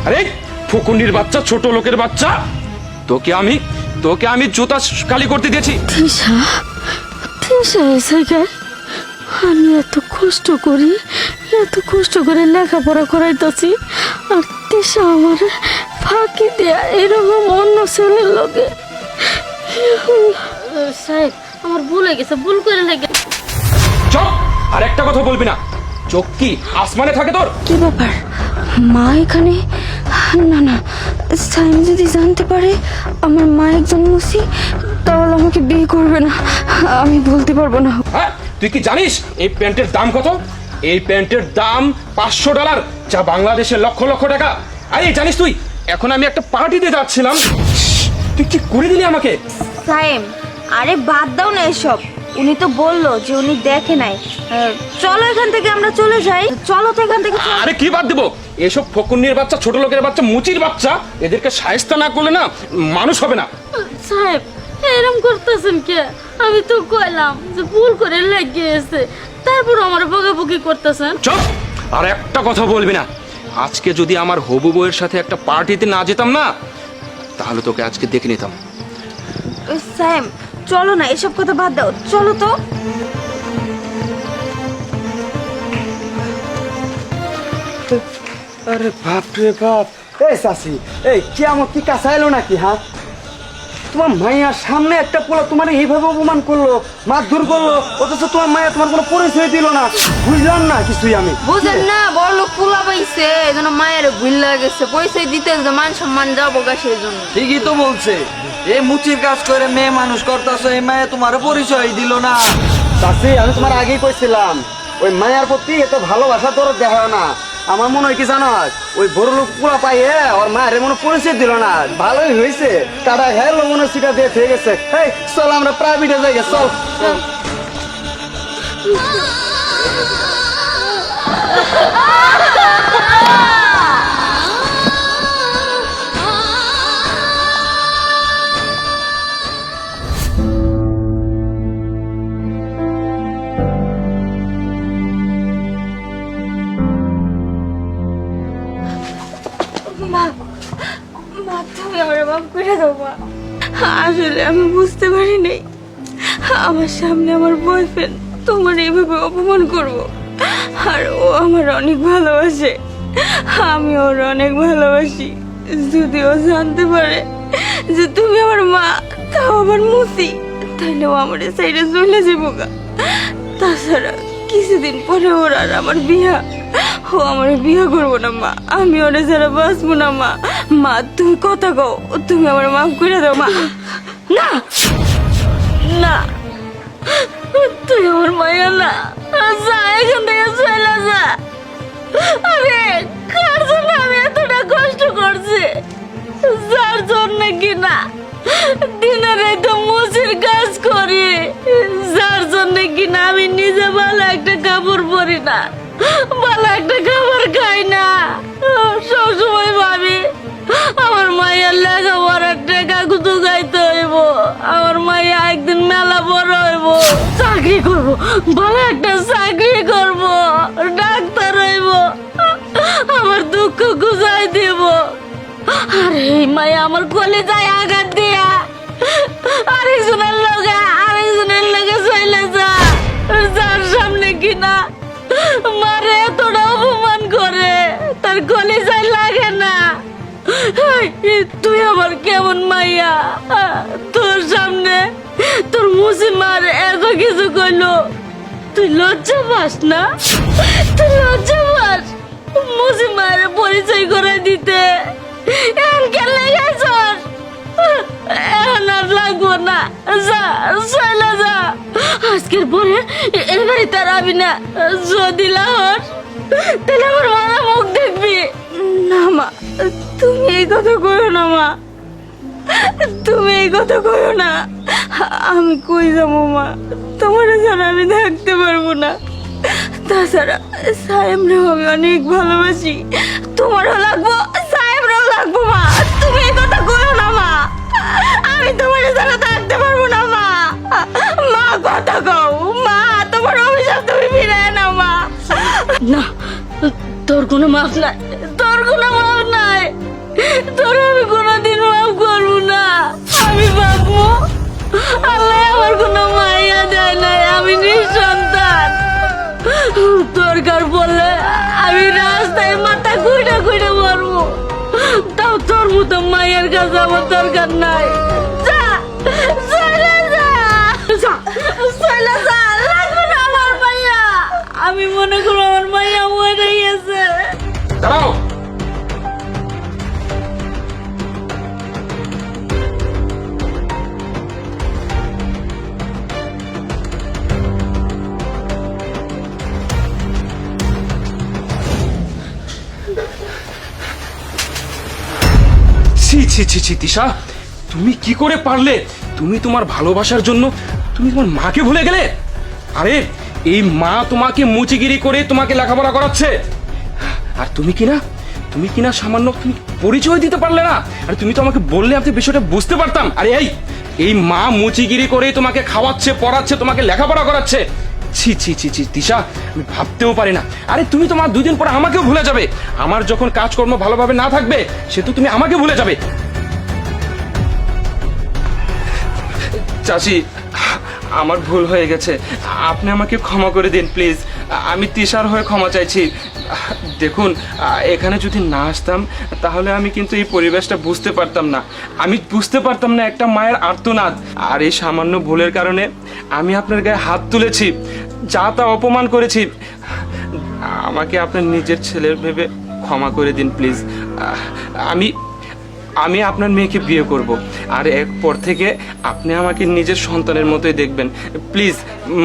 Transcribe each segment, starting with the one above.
আরে ফকুন্ডির বাচ্চা, ছোট লোকের বাচ্চা, তোকে আমি জুতা কালি করতে দিয়েছি। তিশা তিশা এসে গায়, আমি এত কষ্ট করে লেখাপড়া করাইতেছি, আর তিশা আমার ফাঁকি দেয়া এরকম অন্য ছেলের লগে। সাহেব আমার ভুল হয়ে গেছে, ভুল করে লেগে। চুপ, আর একটা কথা বলবি না। চোখ কি আসমানে থাকে তোর? কি ব্যাপার, মা এখানে? না না, সাইম যদি জানতে পারে আমার মা একজন মুসি, তাহলে আমাকে বিয়ে করবে না, আমি বলতে পারবো না। হ্যাঁ, তুই কি জানিস এই প্যান্টের দাম কত? এই প্যান্টের দাম $500, যা বাংলাদেশের লক্ষ লক্ষ টাকা। আরে জানিস তুই, এখন আমি একটা পার্টিতে যাচ্ছিলাম, তুই কি করে দিলি আমাকে? সাইম, আরে বাদ দাও না এসব। উনি তো বললো যে উনি দেখে নাই। চলো এখান থেকে আমরা চলে যাই। চলো তো এখান থেকে। আরে কি বাদ দেবো? এসব ফকুন্নির বাচ্চা, ছোট লোকের বাচ্চা, মুচির বাচ্চা, এদেরকে শায়েস্তা না করলে না মানুষ হবে না। সাহেব এরকম করতেছেন কে? আমি তো কইলাম যে ভুল করে লেগে গেছে, তারপর আমার বকাবকি করতেছেন। চুপ, আর একটা কথা বলবি না। আজকে যদি আমার হবু বউয়ের সাথে একটা পার্টিতে না যেতাম না, তাহলে তোকে আজকে দেখে নিতাম। সাইম চলো না, এসব কথা বাদ দাও, চলো তো। আরে বাপ রে বাপ, এই চাষি, এই কেমন কি কাঁচা এলো নাকি? হ্যাঁ, তোমার মাইয়ার সামনে একটা পোলা তোমার এইভাবে অপমান করলো, মারধর করলো, অথচ তোমার মাইয়া তোমার কোনো পরিচয় দিল না। বুঝলাম না কিছুই আমি। বুঝেন না, বড় লোক পোলা পাইছে, এই জন্য মায়ের ভুল লাগেছে, পয়সায় দিতে মান সম্মান যাবো গা, সেই জন্য। ঠিকই তো বলছে, এই মুচির কাজ করে মেয়ে মানুষ করতেছো, এই মায়ে তোমার পরিচয় দিল না। চাষি, আমি তোমার আগেই কইছিলাম ওই মায়ার প্রতি এত ভালোবাসা তোর দেখা না। আমার মনে হয় কি জানো, ওই বড় লোক পুরা পাইয়ে ওর মায়ের মনে পরিচয় দিল না। ভালোই হয়েছে, কাটা খেলো মনে সিটা দিয়ে থেকে গেছে। এই চল আমরা প্রাইভেটে যাই, চল। মা তুমি আমার মাফ করে দাও মা। আসলে আমি বুঝতে পারিনি আমার সামনে আমার বয়ফ্রেন্ড তোমার এইভাবে অপমান করব। আর ও আমার অনেক ভালোবাসে, আমি ওর অনেক ভালোবাসি। যদি ও জানতে পারে যে তুমি আমার মা, তাও আবার মুসি, তাহলে ও আমার সাইডে চলে যাবো গা। তাছাড়া কিছুদিন পরে ওর আর আমার বিয়া, ও আমার বিয়ে করবো না মা, আমি ওরে ছাড়া বাঁচবো না মা। মা তুমি কথা কও, তুমি আমার মাফ করে দাও মা। না না, তুই আমার মায়া না, যা এখান থেকে চলে যা। আরে কার জন্য আমি এতটা কষ্ট করছি, যার জন্য কিনা দিনে রাতে মুচির কাজ করি, যার জন্য কিনা আমি নিজে ভালো একটা কাপড় পরি না, ভালো একটা খাবার খাই না। সবসময় ভাবি আমার মায়ের লেখাপড়ার টাকা কুতু গাইতে হইব, আমার মাইয়া একদিন মেলা বড় হইব, চাকরি করব, ভালো একটা চাকরি করব, ডাক্তার হইব, আমার দুঃখ গুজাই দিব। আর এই মায়া আমার কলেজায় আঘাত দিয়া আরেকজনের লগে চলে যা, যার সামনে কিনা মারে এতটা অপমান করে, তার কলেজায় লাগে না। তুই আমার কেমন মাইয়া, তোর সামনে তোর মুসিমার এত কিছু কইলো, তুই লজ্জা পাস না? তুই লজ্জা পাস মুসিমার পরিচয় করে দিতে? এখন কেন লেগেছ? এখন আর লাগবো না, যা চলে যা। আজকের পরে এর বাড়িতে আর আবি না। যদি লাহর তাহলে আমার মারা মুখ দেখবি না। মা তুমি এই কথা কইও না মা, তুমি এই কথা কইও না। আমি কই যাবো মা, তোমার ছাড়া আমি থাকতে পারবো না। তাছাড়া সায়েমরেও আমি অনেক ভালোবাসি, তোমারও লাগবো, সায়েমরেও লাগবো। মা তুমি এই কথা কইও না মা, আমি তোমার ছাড়া থাকতে পারবো না মা। মা কথা কও মা, তোমার অভিশাপ তুমি ফিরায় নাও মা। না, তোর কোনো মাফ নাই, তোর কোনো মাফ নাই। তোর আমি কোনোদিন মাফ করবো না। আমি ভাববো আল্লাহ আমার কোনো মাইয়া দেয় নাই, আমি নিঃসন্তান। দরকার পড়লে আমি রাস্তায় মাথা কুইটা কুইটা মরবো, তাও তোর মতো মায়ের কাছে আমার দরকার নাই। যা চলে যা, চলে যা, লাগবে না আমার মাইয়া। আমি মনে করো আমার মাইয়া মরে গেছে। দাঁড়াও। ছি ছি ছি ছি তিশা, তুমি কি করে পারলে? তুমি তোমার ভালোবাসার জন্য তুমি তোমার মাকে ভুলে গেলে? আরে এই মা তোমাকে মুচিগিরি করে তোমাকে লেখাপড়া করাচ্ছে, আর তুমি কিনা সামান্য তুমি পরিচয় দিতে পারলে না। আর তুমি তো আমাকে বললে আমি বিষয়টা বুঝতে পারতাম। আরে এই মা মুচিগিরি করে তোমাকে খাওয়াচ্ছে, পড়াচ্ছে, তোমাকে লেখাপড়া করাচ্ছে। ছি ছি ছি ছি তিশা, আমি ভাবতেও পারি না। আরে তুমি তো মা 2 দিন পরে আমাকেও ভুলে যাবে। আমার যখন কাজকর্ম ভালোভাবে না থাকবে সে তো তুমি আমাকে ভুলে যাবে। চাচি, আমার ভুল হয়ে গেছে, আপনি আমাকে ক্ষমা করে দিন প্লিজ। আমি তিশার হয়ে ক্ষমা চাইছি। দেখুন, এখানে যদি না আসতাম তাহলে আমি কিন্তু এই পরিবেশটা বুঝতে পারতাম না। আমি বুঝতে পারতাম না একটা মায়ের আর্তনাদ। আর এই সামান্য ভুলের কারণে আমি আপনার গায়ে হাত তুলেছি, যা তা অপমান করেছি। আমাকে আপনার নিজের ছেলের ভেবে ক্ষমা করে দিন প্লিজ। আমি আপনার মেয়েকে বিয়ে করব, আর এরপর থেকে আপনি আমাকে নিজের সন্তানের মতোই দেখবেন। প্লিজ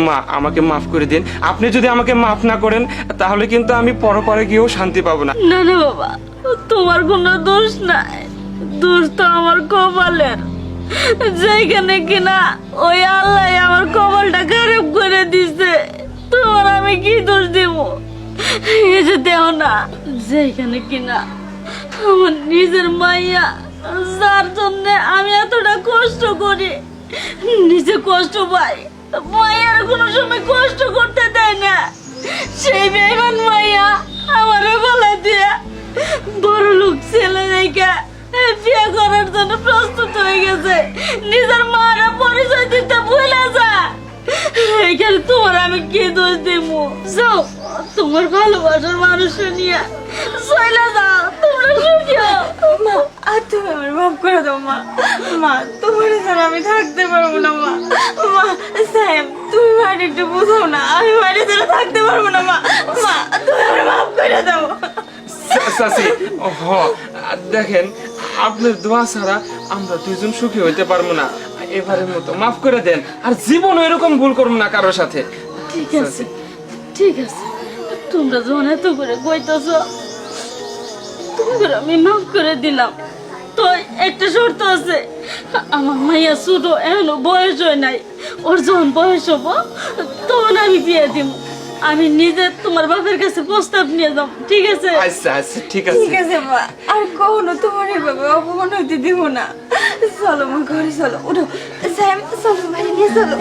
মা, আমাকে মাফ করে দিন। আপনি যদি আমাকে মাফ না করেন তাহলে কিন্তু আমি পরপরে গিয়েও শান্তি পাবো না। না না বাবা, তোমার কোনো দোষ নাই, দোষ তো আমার কপালের। যেখানে কিনা ওই আল্লাহ আমার কপালটা খারাপ করে দিছে, তোমার আমি কি দোষ দেব? এই যে দেও না, যেখানে কিনা আমার নিজের মাইয়া, যার জন্য আমি এতটা কষ্ট করি, নিজে কষ্ট পাই, মাইয়ার কোনো সময় কষ্ট করতে দেয় না। সেই বেইমান মাইয়া আমারে বলে দিয়ে বড় লোক ছেলে দেখে বিয়ে করার জন্য প্রস্তুত হয়ে গেছে। নিজের মারা পরিচয় দিতে ভুলে যা। এখানে তোমার আমি কি দোষ দেব? যাও, তোমার ভালোবাসার মানুষ নিয়ে চলে যাও, তোমরা সুখী হও। মা, আর তুমি আমার মাফ করে দাও মা। মা, তোমার ছাড়া আমি থাকতে পারবো না মা। মা সাহেব, তুমি বাড়ি একটু বুঝাও না, আমি বাড়ি ছাড়া থাকতে পারবো না মা। মা, তুমি আমার মাফ করে দাও। চাচি, দেখেন, আপনার দোয়া ছাড়া আমরা 2জন সুখী হইতে পারবো না। এবারের মতো মাফ করে দেন, আর জীবন এরকম ভুল করবো না কারোর সাথে। ঠিক আছে, ঠিক আছে, তোমরা যখন এত করে কইতেছ, তোমাদের আমি মাফ করে দিলাম। তো একটা শর্ত আছে, আমার মাইয়া ছোট, এখনো বয়স হয় নাই। ওর যখন বয়স হবো তখন আমি বিয়ে দিব। আমি নিজে তোমার বাপের কাছে প্রস্তাব নিয়ে যাব, ঠিক আছে? আচ্ছা আচ্ছা, ঠিক আছে। ঠিক আছে মা, আর কখনো তোমার এভাবে অপমান হইতে দিব না। চলো মা, ঘরে চলো, উঠো। স্যাম, চলো, বাড়ি নিয়ে চলো।